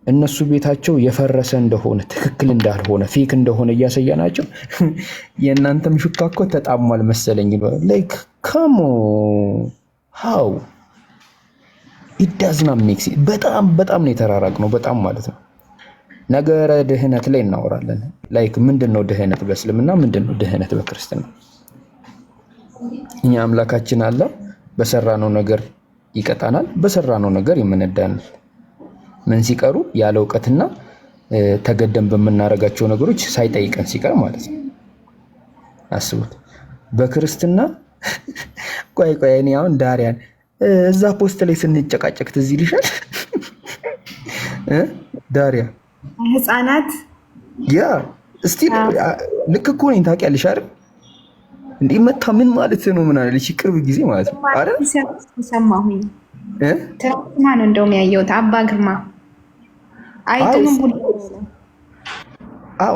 እነሱ ቤታቸው የፈረሰ እንደሆነ ትክክል እንዳልሆነ ፌክ እንደሆነ እያሳየናቸው የእናንተም ሹካ እኮ ተጣሟል መሰለኝ ላይክ ካሞ ሃው ኢት ዳዝ ናት ሜክ ሴንስ። በጣም ነው የተራራቅ ነው በጣም ማለት ነው። ነገረ ድህነት ላይ እናወራለን። ላይክ ምንድነው ድህነት በእስልምና? ምንድነው ድህነት በክርስትና? እኛ አምላካችን አለ በሰራነው ነገር ይቀጣናል፣ በሰራነው ነገር ይመነዳናል። ምን ሲቀሩ ያለ እውቀትና ተገደም በምናረጋቸው ነገሮች ሳይጠይቀን ሲቀር ማለት ነው። አስቡት። በክርስትና ቆይ እኔ አሁን ዳሪያን እዛ ፖስት ላይ ስንጨቃጨቅ ትዝ ይልሻል? ዳሪያ ህፃናት ያ እስቲ ልክ እኮ ነኝ ታውቂያለሽ አይደል? እንዴ መታ ምን ማለት ነው? ምን አለች? ቅርብ ጊዜ ማለት ነው አይደል? ሰማሁኝ። ትራማ ነው እንደውም ያየሁት አባ ግርማ አይተንም ሁሉ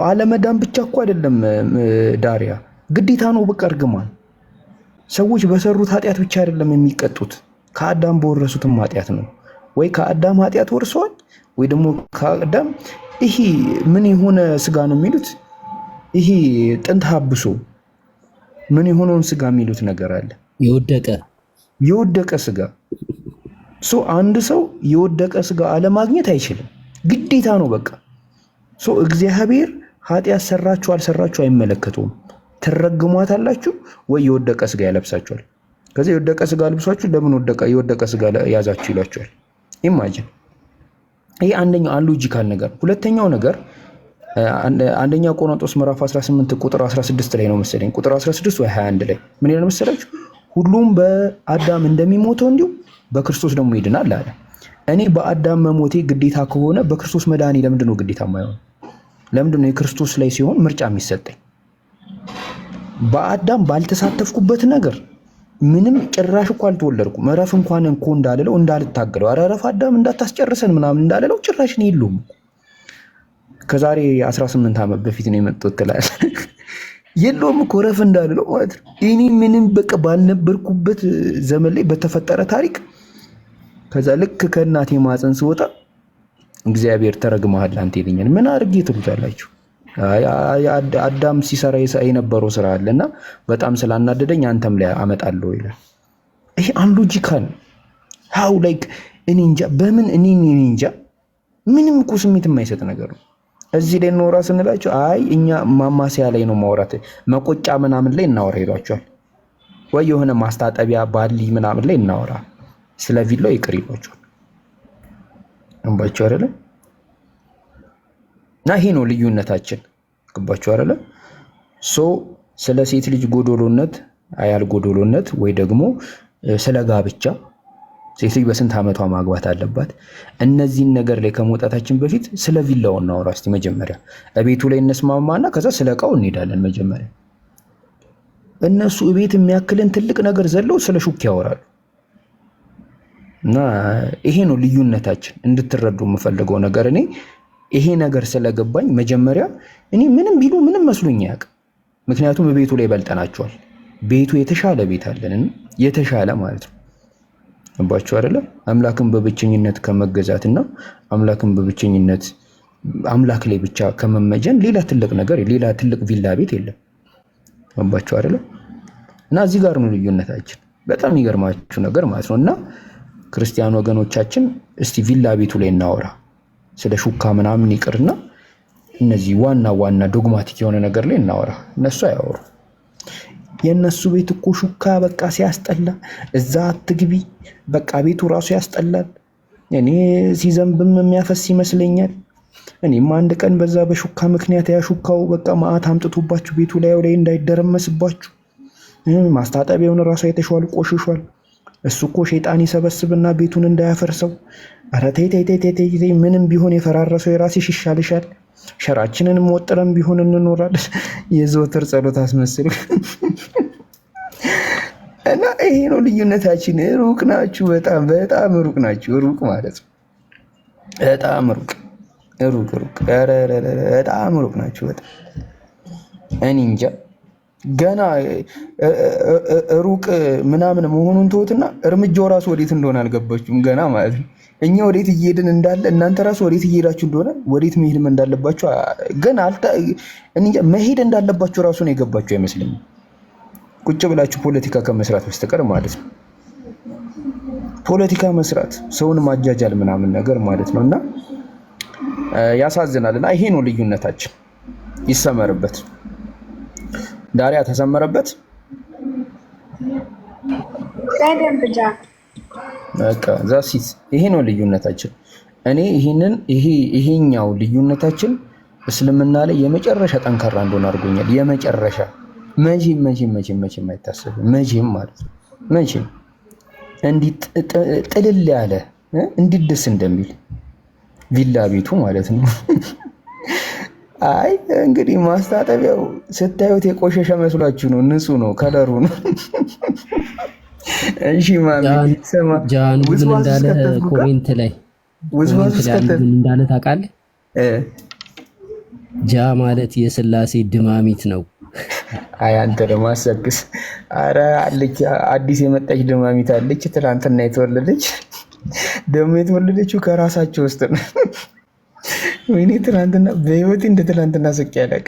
አለመዳን ብቻ እኮ አይደለም ዳሪያ፣ ግዴታ ነው። በቃ እርግማን ሰዎች በሰሩት ኃጢአት ብቻ አይደለም የሚቀጡት፣ ከአዳም በወረሱትም ኃጢአት ነው። ወይ ከአዳም ኃጢአት ወርሰዋል፣ ወይ ደግሞ ከአዳም ይሄ ምን የሆነ ስጋ ነው የሚሉት፣ ይሄ ጥንት ሀብሶ ምን የሆነውን ስጋ የሚሉት ነገር አለ፣ የወደቀ ስጋ። አንድ ሰው የወደቀ ስጋ አለማግኘት አይችልም፣ ግዴታ ነው። በቃ እግዚአብሔር ኃጢአት ሰራችሁ አልሰራችሁ አይመለከተውም። ትረግሟታላችሁ ወይ የወደቀ ስጋ ያለብሳችኋል። ከዚህ የወደቀ ስጋ ልብሷችሁ ለምን የወደቀ ስጋ ያዛችሁ ይሏችኋል። ኢማጂን። ይሄ አንደኛው አንሎጂካል ነገር። ሁለተኛው ነገር አንደኛ ቆሮንቶስ ምዕራፍ 18 ቁጥር 16 ላይ ነው መሰለኝ፣ ቁጥር 16 ወይ 21 ላይ ምን ይላል መሰላችሁ? ሁሉም በአዳም እንደሚሞተው እንዲሁ በክርስቶስ ደግሞ ይድናል አለ። እኔ በአዳም መሞቴ ግዴታ ከሆነ በክርስቶስ መዳኔ ለምንድን ነው ግዴታ የማይሆን? ለምንድን ነው የክርስቶስ ላይ ሲሆን ምርጫ የሚሰጠኝ? በአዳም ባልተሳተፍኩበት ነገር ምንም ጭራሽ እኮ አልተወለድኩም። እረፍ እንኳን እኮ እንዳልለው እንዳልታገለው፣ ኧረ እረፍ አዳም እንዳታስጨርሰን ምናምን እንዳልለው ጭራሽ ነው የለውም። ከዛሬ 18 ዓመት በፊት ነው የመጡት ትላለህ። የለውም እኮ እረፍ እንዳልለው ማለት ነው። እኔ ምንም በቃ ባልነበርኩበት ዘመን ላይ በተፈጠረ ታሪክ ከዛ ልክ ከእናቴ ማፀን ስወጣ እግዚአብሔር ተረግመሃል አንተ ይለኛል። ምን አድርጌ ትሉታላችሁ? አዳም ሲሰራ የነበረው ስራ አለና በጣም ስላናደደኝ አንተም ላይ አመጣለሁ ይላል። ይሄ አንሎጂካል ሃው ላይክ እኔ እንጃ በምን እኔ እንጃ ምንም እኮ ስሜት የማይሰጥ ነገር ነው። እዚህ ላይ እናወራ ስንላቸው አይ እኛ ማማሲያ ላይ ነው ማውራት፣ መቆጫ ምናምን ላይ እናወራ ይሏቸዋል። ወይ የሆነ ማስታጠቢያ ባሊ ምናምን ላይ እናወራ፣ ስለ ቪላው ይቅር ይሏቸዋል። እንባቸው አይደለ? እና ይሄ ነው ልዩነታችን። ገባችሁ አይደለ? ስለ ሴት ልጅ ጎዶሎነት አያል ጎዶሎነት ወይ ደግሞ ስለ ጋብቻ ሴት ልጅ በስንት ዓመቷ ማግባት አለባት፣ እነዚህን ነገር ላይ ከመውጣታችን በፊት ስለ ቪላው እናወራ እስቲ። መጀመሪያ እቤቱ ላይ እንስማማና ከዛ ስለ እቃው እንሄዳለን። መጀመሪያ እነሱ እቤት የሚያክልን ትልቅ ነገር ዘለው ስለ ሹክ ያወራሉ። እና ይሄ ነው ልዩነታችን። እንድትረዱ የምፈልገው ነገር እኔ ይሄ ነገር ስለገባኝ መጀመሪያ እኔ ምንም ቢሉ ምንም መስሎኝ አያውቅም። ምክንያቱም ቤቱ ላይ በልጠናቸዋል። ቤቱ የተሻለ ቤት አለን፣ የተሻለ ማለት ነው። እንባቸው አይደለም አምላክን በብቸኝነት ከመገዛትና አምላክን በብቸኝነት አምላክ ላይ ብቻ ከመመጀን ሌላ ትልቅ ነገር ሌላ ትልቅ ቪላ ቤት የለም። አባቸው አይደለ? እና እዚህ ጋር ነው ልዩነታችን። በጣም የሚገርማችሁ ነገር ማለት ነው። እና ክርስቲያን ወገኖቻችን እስቲ ቪላ ቤቱ ላይ እናወራ። ስለ ሹካ ምናምን ይቅርና እነዚህ ዋና ዋና ዶግማቲክ የሆነ ነገር ላይ እናወራ። እነሱ አያወሩ። የነሱ ቤት እኮ ሹካ በቃ ሲያስጠላ፣ እዛ አትግቢ በቃ ቤቱ ራሱ ያስጠላል። እኔ ሲዘንብም የሚያፈስ ይመስለኛል። እኔም አንድ ቀን በዛ በሹካ ምክንያት ያሹካው በቃ ማአት አምጥቶባችሁ ቤቱ ላይ እንዳይደረመስባችሁ ማስታጠቢያውን ራሱ አይተሽዋል፣ ቆሽሿል። እሱ እኮ ሸይጣን ይሰበስብና ቤቱን እንዳያፈርሰው። ኧረ ተይ ተይ ተይ ተይ፣ ምንም ቢሆን የፈራረሰው የራስሽ ይሻልሻል። ሸራችንንም ወጥረን ቢሆን እንኖራለን። የዘወትር ጸሎት አስመስል እና ይሄ ነው ልዩነታችን። ሩቅ ናችሁ፣ በጣም በጣም ሩቅ ናችሁ። ሩቅ ማለት ነው በጣም ሩቅ በጣም ሩቅ ናችሁ። በጣም እኔ እንጃ ገና ሩቅ ምናምን መሆኑን ተውትና እርምጃው ራሱ ወዴት እንደሆነ አልገባችሁም ገና ማለት ነው። እኛ ወዴት እየሄድን እንዳለ እናንተ ራሱ ወዴት እየሄዳችሁ እንደሆነ ወዴት መሄድም እንዳለባችሁ ግን መሄድ እንዳለባችሁ ራሱ ነው የገባችሁ አይመስለኝም። ቁጭ ብላችሁ ፖለቲካ ከመስራት በስተቀር ማለት ነው። ፖለቲካ መስራት ሰውን ማጃጃል ምናምን ነገር ማለት ነው። እና ያሳዝናል። እና ይሄ ነው ልዩነታችን። ይሰመርበት። ዳሪያ ተሰመረበት። በቃ ዛሲት ይሄ ነው ልዩነታችን። እኔ ይሄኛው ልዩነታችን እስልምና ላይ የመጨረሻ ጠንካራ እንደሆነ አድርጎኛል። የመጨረሻ መቼም አይታሰብም። መቼም ማለት ነው መቼም እንዲህ ጥልል ያለ እንዲህ ደስ እንደሚል ቪላ ቤቱ ማለት ነው። አይ እንግዲህ ማስታጠቢያው ስታዩት የቆሸሸ መስሏችሁ ነው፣ ንጹህ ነው፣ ከለሩ ነው። እሺ ማሚ ሰማ ጃን ምን እንዳለ ኮሜንት ላይ እንዳለ ታውቃለህ? ጃ ማለት የስላሴ ድማሚት ነው። አይ አንተ ደግሞ አሰግስ። አረ አለች አዲስ የመጣች ድማሚት አለች፣ ትናንትና የተወለደች። ደግሞ የተወለደችው ከራሳቸው ውስጥ ነው። ወይኔ ትናንትና በህይወቴ እንደ ትናንትና ስቅ ያለቅ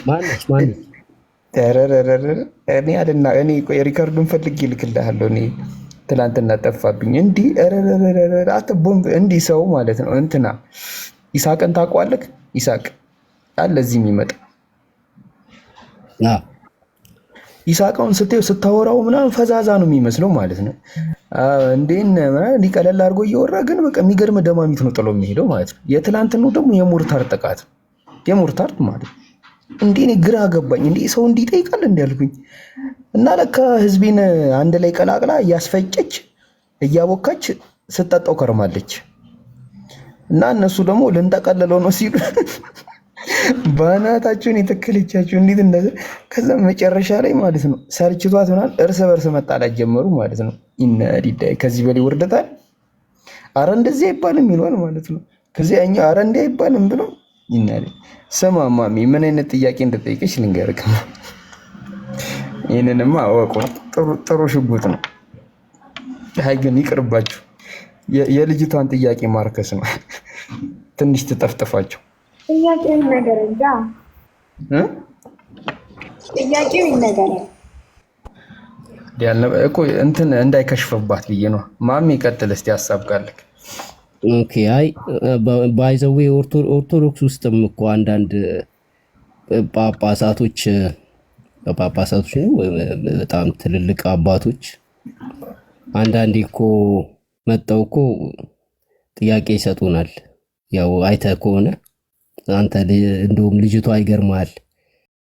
ማነች እኔ ሪከርዱን ፈልጌ እልክልሃለሁ። እኔ ትናንትና ጠፋብኝ። እንዲህ ሰው ማለት ነው። እንትና ይሳቅን ታውቀዋለህ? ይሳቅ አለ እዚህ የሚመጣ ይሳቅን ስታወራው ምናምን ፈዛዛ ነው የሚመስለው ማለት ነው። እንዲቀለል አድርጎ እየወራ ግን በቃ የሚገርም ደማሚት ነው ጥሎ የሚሄደው ማለት ነው። የትላንትናው ደግሞ የሞርታር ጥቃት የሞርታር ማለት እንዴ እኔ ግራ ገባኝ። እንዴ ሰው እንዲህ ይጠይቃል እንዴ አልኩኝ። እና ለካ ህዝቤን አንድ ላይ ቀላቅላ እያስፈጨች እያቦካች ስትጠጣው ከርማለች። እና እነሱ ደግሞ ልንጠቀልለው ነው ሲሉ ባናታቸውን የተከለቻቸው እንዴት እንደዚህ። ከዛ መጨረሻ ላይ ማለት ነው ሰርችቷት ምናምን እርስ በርስ መጣላት ጀመሩ ማለት ነው። ኢናዲዳይ ከዚህ በላይ ወርደታል። አረ እንደዚህ አይባልም ይሏል ማለት ነው። ከዚህ እኛ አረ እንዲህ አይባልም ብሎ ይናል። ስማ ማሚ ምን አይነት ጥያቄ እንደጠየቀች ልንገርህ። ይሄንንማ አወቁ። ጥሩ ሽጉጥ ነው። አይ ግን ይቅርባችሁ። የልጅቷን ጥያቄ ማርከስ ነው። ትንሽ ትጠፍጥፋቸው። ጥያቄው ይነገራል። ጥያቄው ይነገራል እኮ እንትን እንዳይከሽፍባት ብዬ ነው። ማሚ ቀጥል እስቲ ሀሳብ ካለክ። ኦኬ አይ ባይዘዌ ኦርቶዶክስ ውስጥም እኮ አንዳንድ ጳጳሳቶች በጣም ትልልቅ አባቶች አንዳንዴ እኮ መጣው እኮ ጥያቄ ይሰጡናል። ያው አይተህ ከሆነ አንተ እንደውም ልጅቷ ይገርማል